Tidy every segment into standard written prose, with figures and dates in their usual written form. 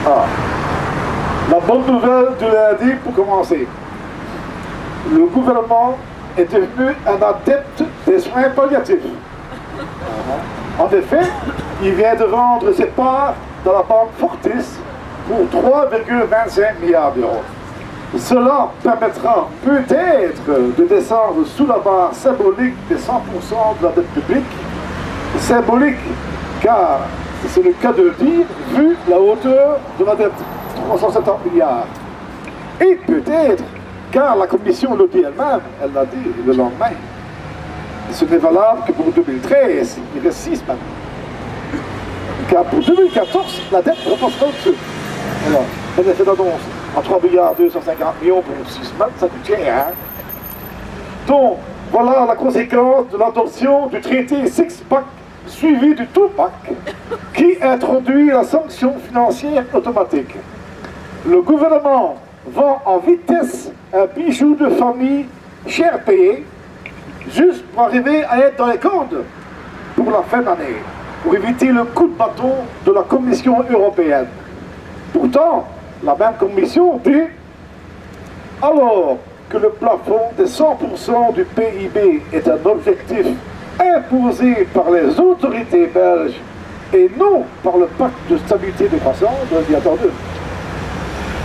Ah. La bonne nouvelle du lundi pour commencer. Le gouvernement est devenu un adepte des soins palliatifs. En effet, il vient de vendre ses parts dans la banque Fortis pour 3,25 milliards d'euros. Cela permettra peut-être de descendre sous la barre symbolique des 100% de la dette publique. Symbolique, car c'est le cas de le dire, vu la hauteur de la dette, 370 milliards. Et peut-être, car la Commission le dit elle-même, elle l'a dit le lendemain, ce n'est valable que pour 2013, il reste 6 maintenant. Car pour 2014, la dette repassera au-dessus. Alors, un effet d'annonce en 3 milliards 250 millions pour 6 semaines, ça coûte cher, hein? Donc, voilà la conséquence de l'adoption du traité Six-Pack suivi du Two-Pack qui introduit la sanction financière automatique. Le gouvernement vend en vitesse un bijou de famille cher payé juste pour arriver à être dans les cordes pour la fin d'année, pour éviter le coup de bâton de la Commission européenne. Pourtant, la même Commission dit alors que le plafond des 100% du PIB est un objectif imposé par les autorités belges et non par le pacte de stabilité et de croissance, bien entendu.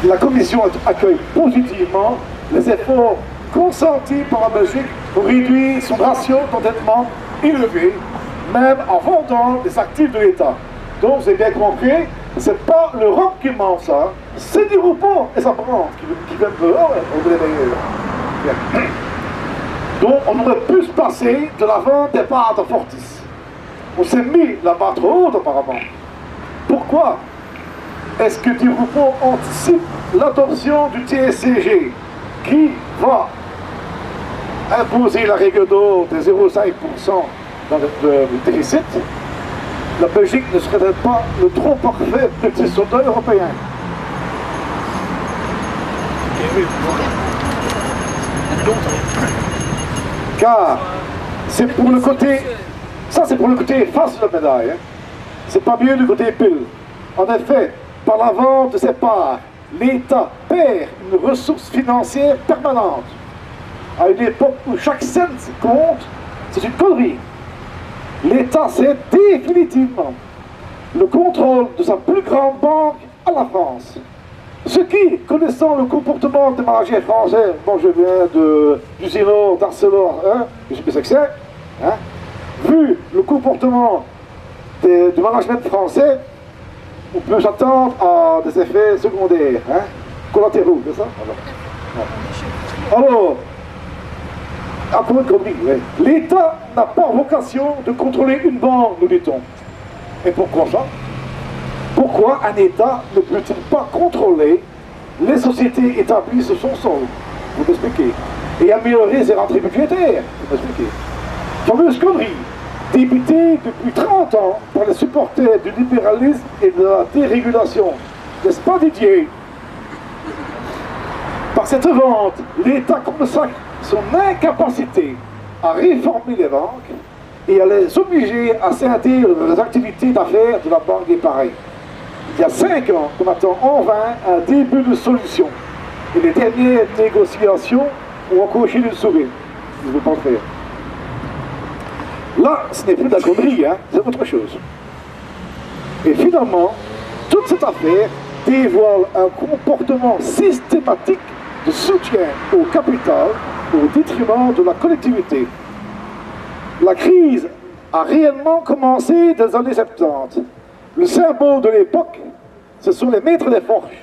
La Commission accueille positivement les efforts consentis par la Belgique pour réduire son ratio d'endettement élevé, même en vendant les actifs de l'État. Donc, vous avez bien compris, c'est pas l'Europe qui ment ça, c'est des repos et sa branche qui viennent dehors, on veut les meilleurs. Donc, on aurait pu se passer de la vente des parts de Fortis. On s'est mis la barre trop haute apparemment. Pourquoi est-ce que Di Rupo anticipe l'adoption du TSCG qui va imposer la règle d'or de 0,5% dans le déficit? La Belgique ne serait pas le trop parfait petit soldat européen. Car c'est pour le côté, ça c'est pour le côté face de la médaille, hein. C'est pas mieux du côté pile. En effet, par la vente de ses parts, l'État perd une ressource financière permanente. À une époque où chaque cent compte, c'est une connerie. L'État cède définitivement le contrôle de sa plus grande banque à la France. Ce qui, connaissant le comportement des managers français, bon je viens du Zino, d'Arcelor, hein, je sais pas ce que c'est, hein, vu le comportement du management français, on peut s'attendre à des effets secondaires, hein, collatéraux, c'est ça? Alors, encore une connerie, oui. L'État n'a pas vocation de contrôler une banque, nous dit-on. Et pourquoi ça? Pourquoi un État ne peut-il pas contrôler les sociétés établies sur son sol? Vous m'expliquez. Et améliorer ses rentrées budgétaires? Vous m'expliquez. Fameuse connerie, débutée depuis 30 ans par les supporters du libéralisme et de la dérégulation. N'est-ce pas, Didier? Par cette vente, l'État consacre son incapacité à réformer les banques et à les obliger à scinder les activités d'affaires de la banque d'épargne. Il y a 5 ans qu'on attend en vain un début de solution. Et les dernières négociations ont accouché d'une souris. Je ne veux pas le faire. Là, ce n'est plus de la connerie, hein, c'est autre chose. Et finalement, toute cette affaire dévoile un comportement systématique de soutien au capital au détriment de la collectivité. La crise a réellement commencé dans les années 70. Le symbole de l'époque, ce sont les maîtres des forges.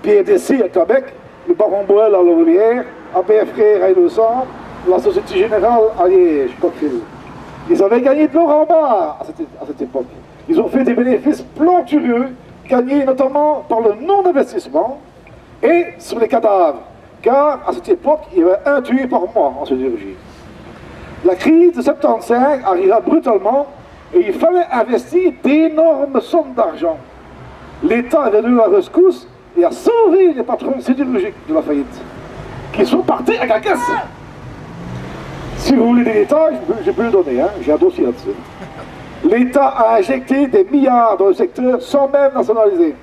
Pierre Dessy à Québec, le baron Boel à Louvière, ABF Frères à Innocent, la Société Générale à Liège, Coqueville. Ils avaient gagné de l'or en barre à cette époque. Ils ont fait des bénéfices plantureux, gagnés notamment par le non-investissement et sur les cadavres. Car à cette époque, il y avait un tué par mois en sidérurgie. La crise de 75 arriva brutalement et il fallait investir d'énormes sommes d'argent. L'État est venu à la rescousse et a sauvé les patrons sidérurgiques de la faillite, qui sont partis à la caisse. Si vous voulez des détails, je peux le donner, hein, j'ai un dossier là-dessus. L'État a injecté des milliards dans le secteur sans même nationaliser.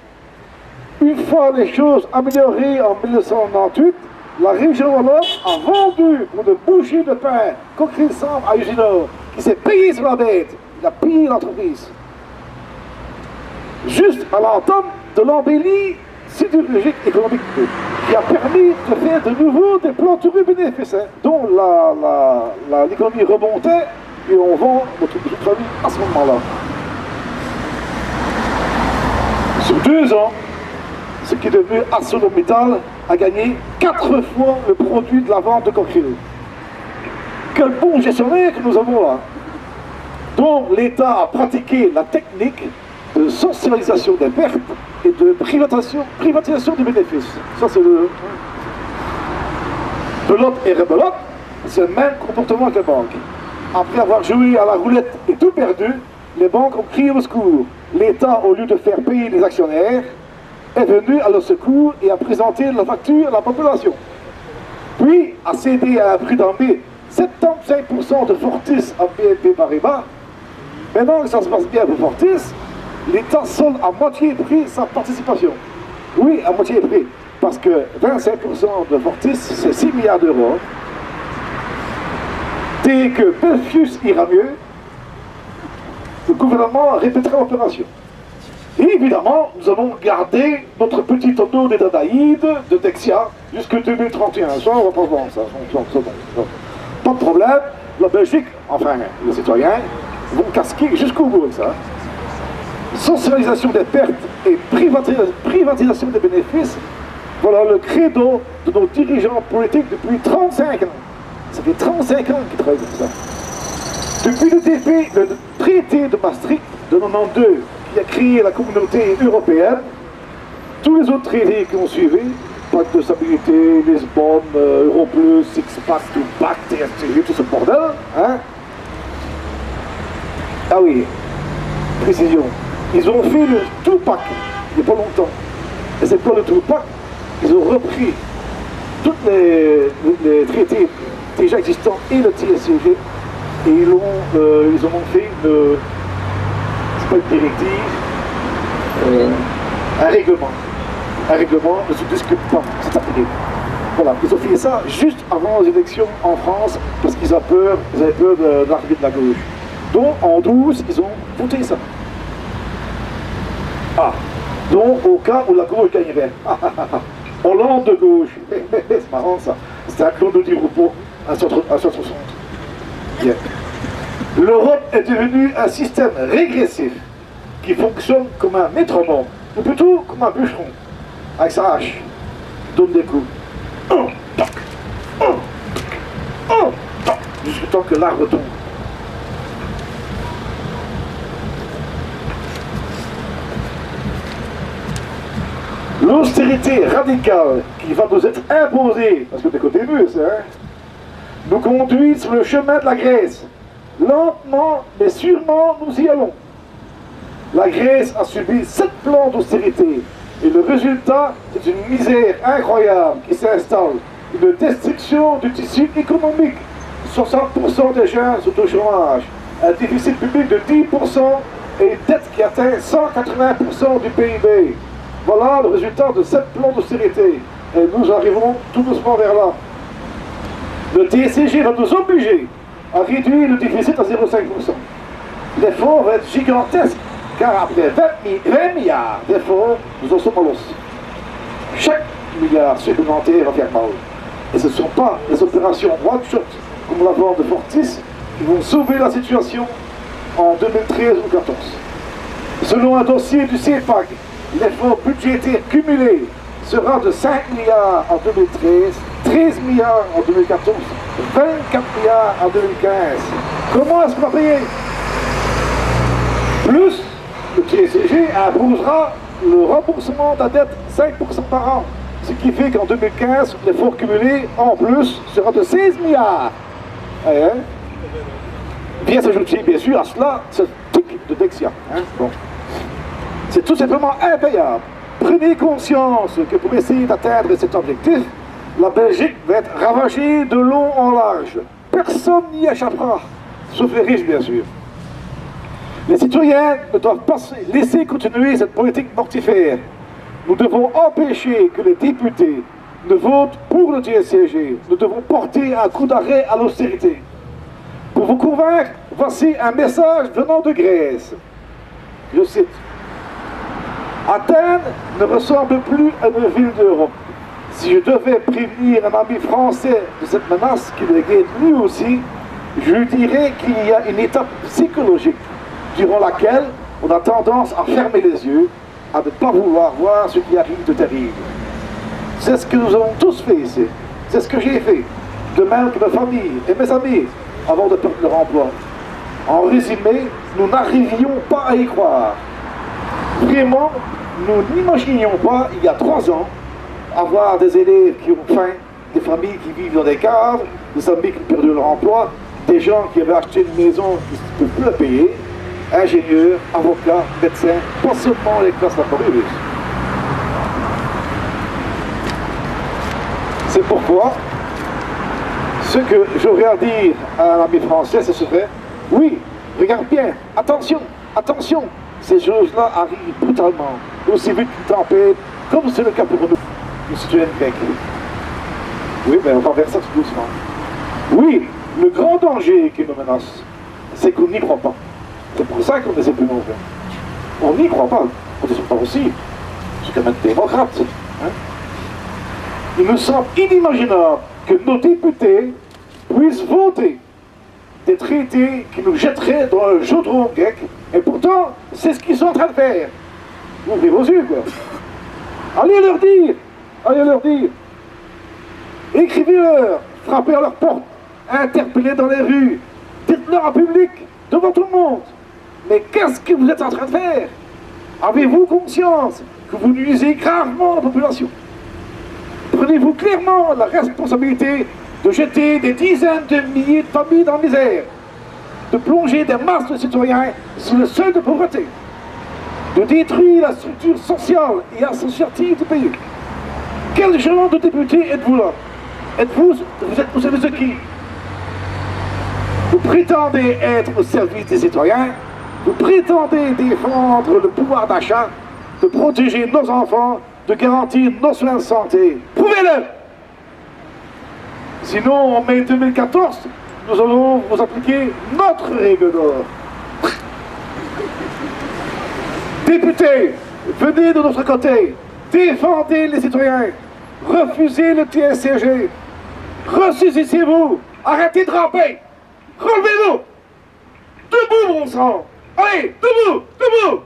Une fois les choses améliorées en 1998, la région wallonne a vendu pour de bouchées de pain Coquerel Sambre à Usinor, qui s'est payé sur la bête. Il a payé l'entreprise. Juste à l'entame de l'embellie sidérurgique économique qui a permis de faire de nouveau des plans tourés bénéfices, hein, dont l'économie remontait et on vend notre famille à ce moment-là. Sur 2 ans, ce qui est devenu ArcelorMittal a gagné 4 fois le produit de la vente de Coquerel. Quel bon gestionnaire que nous avons là. Donc l'État a pratiqué la technique de socialisation des pertes et de privatisation des bénéfices. Ça c'est le... Belote et rebelote, c'est le même comportement que les banques. Après avoir joué à la roulette et tout perdu, les banques ont crié au secours. L'État, au lieu de faire payer les actionnaires, est venu à leur secours et a présenté la facture à la population. Puis a cédé à un prix d'emblée 75% de Fortis à BNP Paribas. Maintenant que ça se passe bien pour Fortis, l'État solde à moitié prix sa participation. Oui, à moitié prix. Parce que 25% de Fortis, c'est 6 milliards d'euros. Dès que Belfius ira mieux, le gouvernement répétera l'opération. Et évidemment, nous allons garder notre petit tonneau des Danaïdes de Dexia jusqu'en 2031. Ça, on va pas vendre ça. Pas de problème. La Belgique, enfin, les citoyens, vont casquer jusqu'au bout avec ça. Socialisation des pertes et privatisation des bénéfices, voilà le credo de nos dirigeants politiques depuis 35 ans. Ça fait 35 ans qu'ils travaillent comme ça. Depuis le traité de Maastricht de 92, qui a créé la communauté européenne, tous les autres traités qui ont suivi, pacte de stabilité, Lisbonne, Euro Plus, Six-Pack, Two-Pack, TST, tout ce bordel, hein. Ah oui, précision. Ils ont fait le Two-Pack il n'y a pas longtemps. Et c'est quoi le Two-Pack? Ils ont repris tous les traités déjà existants et le TSCG et ils en ont fait une, c'est pas une directive, un règlement. Un règlement ne se discute pas, c'est appelé. Voilà, ils ont fait ça juste avant les élections en France parce qu'ils avaient peur de l'arrivée de la gauche. Donc en 12, ils ont voté ça. Ah, donc au cas où la gauche gagnerait. Hollande de gauche. C'est marrant ça. C'est un clone de Di-Rupo, un centre. Yeah. L'Europe est devenue un système régressif qui fonctionne comme un métronome, ou plutôt comme un bûcheron, avec sa hache, donne des coups. Jusqu'au temps que l'arbre tombe. L'austérité radicale qui va nous être imposée, parce que des côtés mûrs, hein, nous conduit sur le chemin de la Grèce. Lentement, mais sûrement, nous y allons. La Grèce a subi 7 plans d'austérité, et le résultat, c'est une misère incroyable qui s'installe, une destruction du tissu économique. 60% des jeunes sont au chômage, un déficit public de 10% et une dette qui atteint 180% du PIB. Voilà le résultat de 7 plans d'austérité. Et nous arrivons tout doucement vers là. Le TSCG va nous obliger à réduire le déficit à 0,5%. L'effort va être gigantesque, car après 20 milliards d'efforts, nous en sommes à l'os. Chaque milliard supplémentaire va faire mal. Et ce ne sont pas les opérations one-shot, comme la vente de Fortis, qui vont sauver la situation en 2013 ou 2014. Selon un dossier du CEPAC, l'effort budgétaire cumulé sera de 5 milliards en 2013, 13 milliards en 2014, 24 milliards en 2015. Comment est-ce qu'on va payer? Plus, le TSCG imposera le remboursement de la dette 5% par an. Ce qui fait qu'en 2015, l'effort cumulé en plus sera de 16 milliards. Hein? Bien s'ajouter, bien sûr, à cela, ce truc de Dexia. Hein? Bon. C'est tout simplement impayable. Prenez conscience que pour essayer d'atteindre cet objectif, la Belgique va être ravagée de long en large Personne n'y échappera, sauf les riches, bien sûr. Les citoyens ne doivent pas laisser continuer cette politique mortifère. Nous devons empêcher que les députés ne votent pour le TSCG. Nous devons porter un coup d'arrêt à l'austérité. Pour vous convaincre, voici un message venant de Grèce. Je cite. Athènes ne ressemble plus à une ville d'Europe. Si je devais prévenir un ami français de cette menace qui le guette lui aussi, je lui dirais qu'il y a une étape psychologique durant laquelle on a tendance à fermer les yeux, à ne pas vouloir voir ce qui arrive de terrible. C'est ce que nous avons tous fait ici. C'est ce que j'ai fait. De même que ma famille et mes amis, avant de perdre leur emploi. En résumé, nous n'arrivions pas à y croire. Vraiment, nous n'imaginions pas, il y a 3 ans, avoir des élèves qui ont faim, des familles qui vivent dans des caves, des amis qui ont perdu leur emploi, des gens qui avaient acheté une maison qui ne peuvent plus la payer, ingénieurs, avocats, médecins, pas seulement les classes laborieuses. C'est pourquoi, ce que j'aurais à dire à un ami français, ce serait, oui, regarde bien, attention, attention, ces choses-là arrivent brutalement, aussi vite qu'une tempête, comme c'est le cas pour nous, les citoyens grecs. Oui, mais on va vers ça tout doucement. Oui, le grand danger qui nous menace, c'est qu'on n'y croit pas. C'est pour ça qu'on ne sait plus nombreux. On n'y croit pas. On ne sait pas aussi. C'est quand même démocrate. Hein? Il me semble inimaginable que nos députés puissent voter des traités qui nous jetteraient dans le chaudron grec. Et pourtant, c'est ce qu'ils sont en train de faire. Ouvrez vos yeux, quoi. Allez leur dire. Allez leur dire. Écrivez-leur. Frappez à leur porte. Interpellez dans les rues. Dites-leur en public, devant tout le monde. Mais qu'est-ce que vous êtes en train de faire? Avez-vous conscience que vous nuisez gravement à la population? Prenez-vous clairement la responsabilité de jeter des dizaines de milliers de familles dans la misère, de plonger des masses de citoyens sous le seuil de pauvreté, de détruire la structure sociale et associative du pays. Quel genre de député êtes-vous là? Vous êtes au service de qui? Vous prétendez être au service des citoyens, vous prétendez défendre le pouvoir d'achat, de protéger nos enfants, de garantir nos soins de santé. Prouvez-le! Sinon, en mai 2014, nous allons vous appliquer notre règle d'or. Députés, venez de notre côté, défendez les citoyens, refusez le TSCG, ressaisissez-vous, arrêtez de ramper, relevez-vous, debout bon sang, allez, debout, debout.